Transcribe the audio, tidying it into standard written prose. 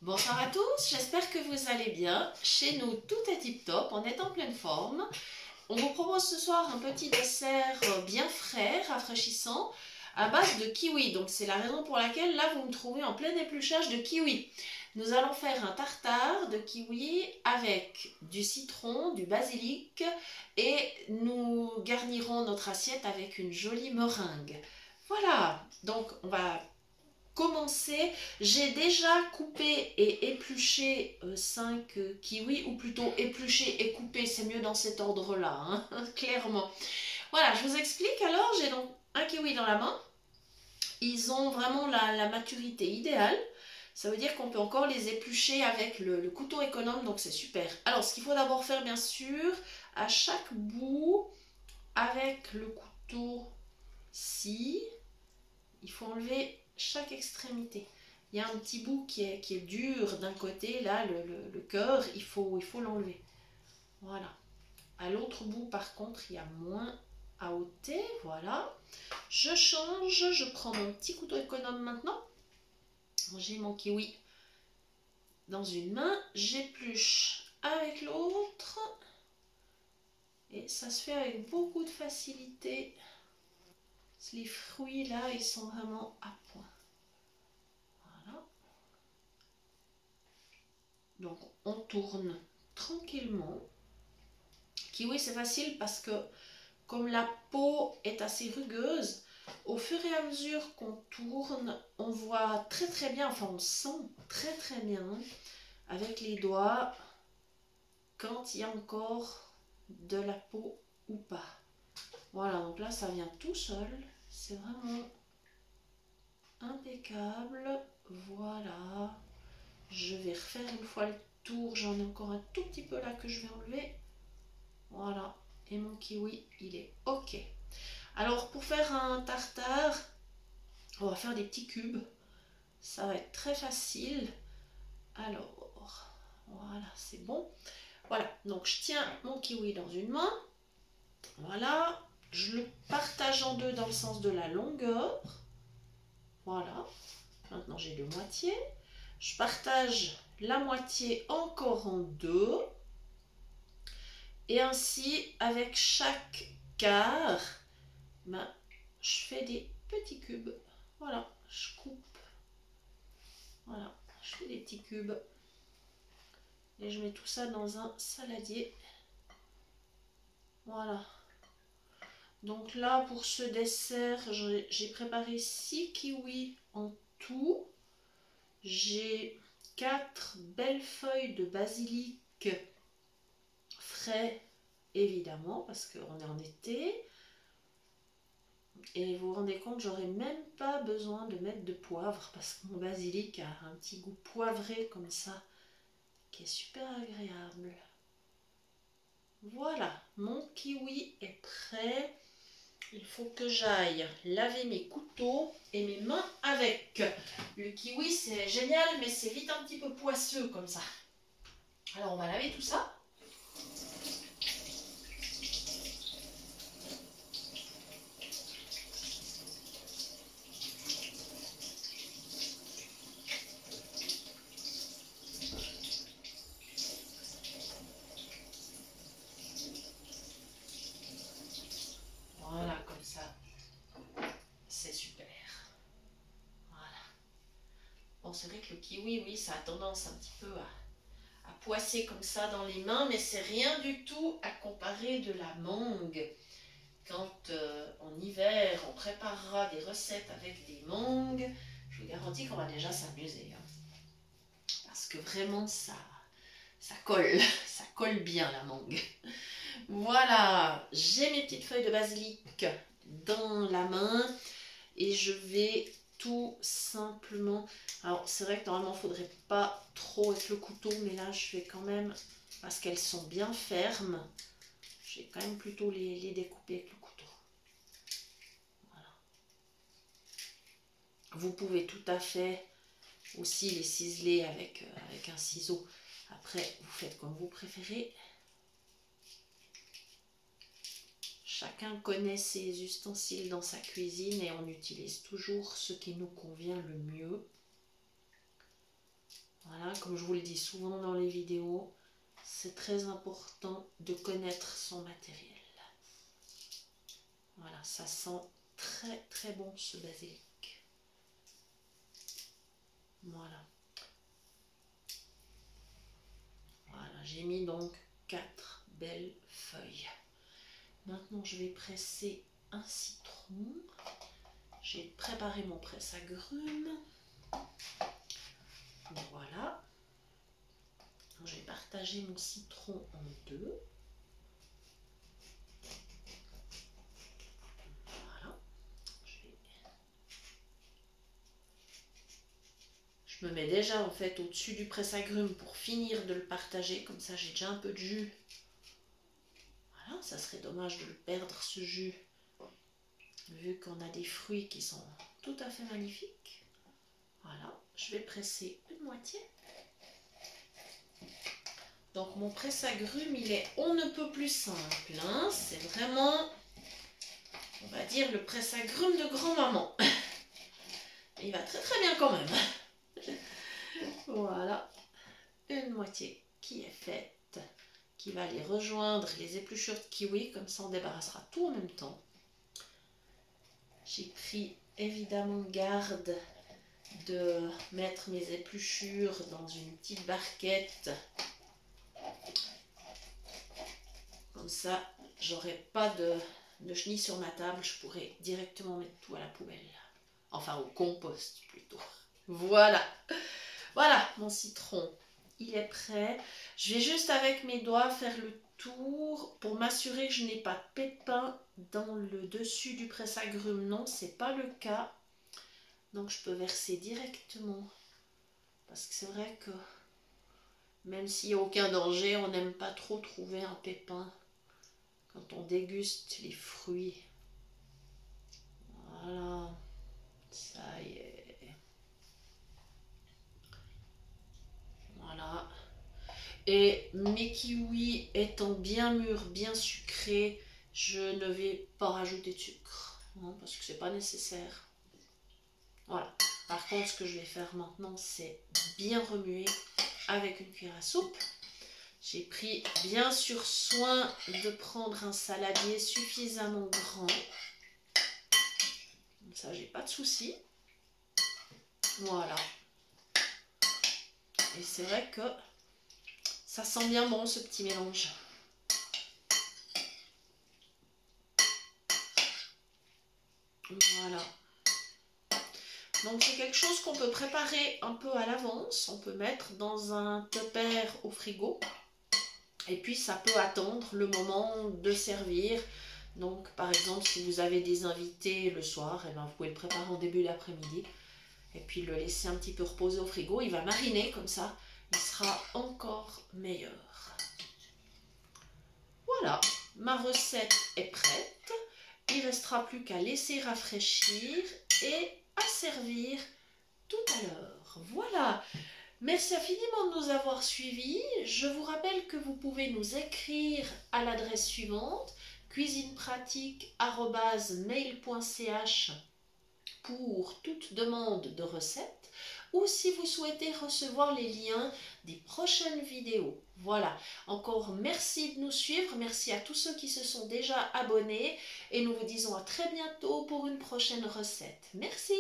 Bonsoir à tous, j'espère que vous allez bien. Chez nous, tout est tip-top, on est en pleine forme. On vous propose ce soir un petit dessert bien frais, rafraîchissant, à base de kiwi. Donc c'est la raison pour laquelle là vous me trouvez en plein épluchage de kiwi. Nous allons faire un tartare de kiwi avec du citron, du basilic et nous garnirons notre assiette avec une jolie meringue. Voilà, donc on va commencer. J'ai déjà coupé et épluché 5 kiwis, ou plutôt épluché et coupé, c'est mieux dans cet ordre-là, hein, clairement. Voilà, je vous explique alors, j'ai donc un kiwi dans la main. Ils ont vraiment la maturité idéale. Ça veut dire qu'on peut encore les éplucher avec le couteau économe, donc c'est super. Alors, ce qu'il faut d'abord faire, bien sûr, à chaque bout, avec le couteau-ci, il faut enlever chaque extrémité. Il y a un petit bout qui est dur d'un côté, là, le cœur, il faut l'enlever. Voilà. À l'autre bout, par contre, il y a moins à ôter. Voilà. Je change, je prends mon petit couteau économe maintenant. J'ai mon kiwi dans une main, j'épluche avec l'autre. Et ça se fait avec beaucoup de facilité. Les fruits, là, ils sont vraiment à point. Voilà. Donc, on tourne tranquillement. Kiwi, c'est facile parce que comme la peau est assez rugueuse, au fur et à mesure qu'on tourne, on voit très très bien, enfin on sent très très bien avec les doigts quand il y a encore de la peau ou pas. Voilà, donc là ça vient tout seul, c'est vraiment impeccable. Voilà, je vais refaire une fois le tour, j'en ai encore un tout petit peu là que je vais enlever. Voilà, et mon kiwi il est ok. Alors pour faire un tartare, on va faire des petits cubes, ça va être très facile. Alors voilà, c'est bon. Voilà, donc je tiens mon kiwi dans une main, voilà, je le partage en deux dans le sens de la longueur. Voilà, maintenant j'ai deux moitiés, je partage la moitié encore en deux, et ainsi avec chaque quart, ben, je fais des petits cubes. Voilà, je coupe, voilà, je fais des petits cubes et je mets tout ça dans un saladier. Voilà, donc là pour ce dessert j'ai préparé 6 kiwis en tout. J'ai 4 belles feuilles de basilic frais, évidemment, parce qu'on est en été. Et vous vous rendez compte, j'aurais même pas besoin de mettre de poivre, parce que mon basilic a un petit goût poivré comme ça, qui est super agréable. Voilà, mon kiwi est prêt. Il faut que j'aille laver mes couteaux et mes mains avec. Le kiwi, c'est génial, mais c'est vite un petit peu poisseux comme ça. Alors, on va laver tout ça. Voilà, comme ça. C'est super. Voilà. Bon, c'est vrai que le kiwi, oui, ça a tendance un petit peu à poisser comme ça dans les mains, mais c'est rien du tout à comparer de la mangue. Quand en hiver, on préparera des recettes avec des mangues, je vous garantis qu'on va déjà s'amuser. Hein. Parce que vraiment, ça colle. Ça colle bien, la mangue. Voilà, j'ai mes petites feuilles de basilic dans la main et je vais tout simplement... Alors, c'est vrai que normalement, il ne faudrait pas trop avec le couteau, mais là, je vais quand même, parce qu'elles sont bien fermes, je vais quand même plutôt les découper avec le couteau. Voilà. Vous pouvez tout à fait aussi les ciseler avec un ciseau. Après, vous faites comme vous préférez. Chacun connaît ses ustensiles dans sa cuisine et on utilise toujours ce qui nous convient le mieux. Voilà, Voilà, comme je vous le dis souvent dans les vidéos, c'est très important de connaître son matériel. Voilà, ça sent très très bon ce basilic. Voilà. Voilà, j'ai mis donc 4 belles feuilles. Maintenant, je vais presser un citron. J'ai préparé mon presse-agrumes. Voilà. Je vais partager mon citron en deux. Voilà. Je me mets déjà en fait au-dessus du presse-agrumes pour finir de le partager. Comme ça, j'ai déjà un peu de jus. Voilà, ça serait dommage de le perdre ce jus. Vu qu'on a des fruits qui sont tout à fait magnifiques. Voilà, je vais presser une moitié. Donc mon presse-agrumes, il est on ne peut plus simple. Hein. C'est vraiment, on va dire, le presse-agrumes de grand-maman. Il va très très bien quand même. Voilà, une moitié qui est faite, qui va aller rejoindre les épluchures de kiwi. Comme ça, on débarrassera tout en même temps. J'ai pris évidemment garde de mettre mes épluchures dans une petite barquette. Comme ça, j'aurai pas de chenilles sur ma table. Je pourrai directement mettre tout à la poubelle. Enfin, au compost plutôt. Voilà. Voilà, mon citron. Il est prêt. Je vais juste avec mes doigts faire le tour pour m'assurer que je n'ai pas de pépins dans le dessus du presse-agrumes. Non, c'est pas le cas. Donc, je peux verser directement. Parce que c'est vrai que même s'il n'y a aucun danger, on n'aime pas trop trouver un pépin quand on déguste les fruits. Voilà, ça y est. Voilà. Et mes kiwis étant bien mûrs, bien sucrés, je ne vais pas rajouter de sucre, hein, parce que c'est pas nécessaire. Voilà. Par contre, ce que je vais faire maintenant, c'est bien remuer avec une cuillère à soupe. J'ai pris bien sûr soin de prendre un saladier suffisamment grand. Comme ça, j'ai pas de souci. Voilà. Et c'est vrai que ça sent bien bon ce petit mélange. Voilà. Donc c'est quelque chose qu'on peut préparer un peu à l'avance. On peut mettre dans un tupper au frigo. Et puis ça peut attendre le moment de servir. Donc par exemple si vous avez des invités le soir, eh ben, vous pouvez le préparer en début d'après-midi. Et puis le laisser un petit peu reposer au frigo. Il va mariner comme ça. Il sera encore meilleur. Voilà, ma recette est prête. Il ne restera plus qu'à laisser rafraîchir et à servir tout à l'heure. Voilà. Merci infiniment de nous avoir suivis. Je vous rappelle que vous pouvez nous écrire à l'adresse suivante cuisinepratique@mail.ch pour toute demande de recette ou si vous souhaitez recevoir les liens des prochaines vidéos. Voilà, encore merci de nous suivre, merci à tous ceux qui se sont déjà abonnés et nous vous disons à très bientôt pour une prochaine recette. Merci.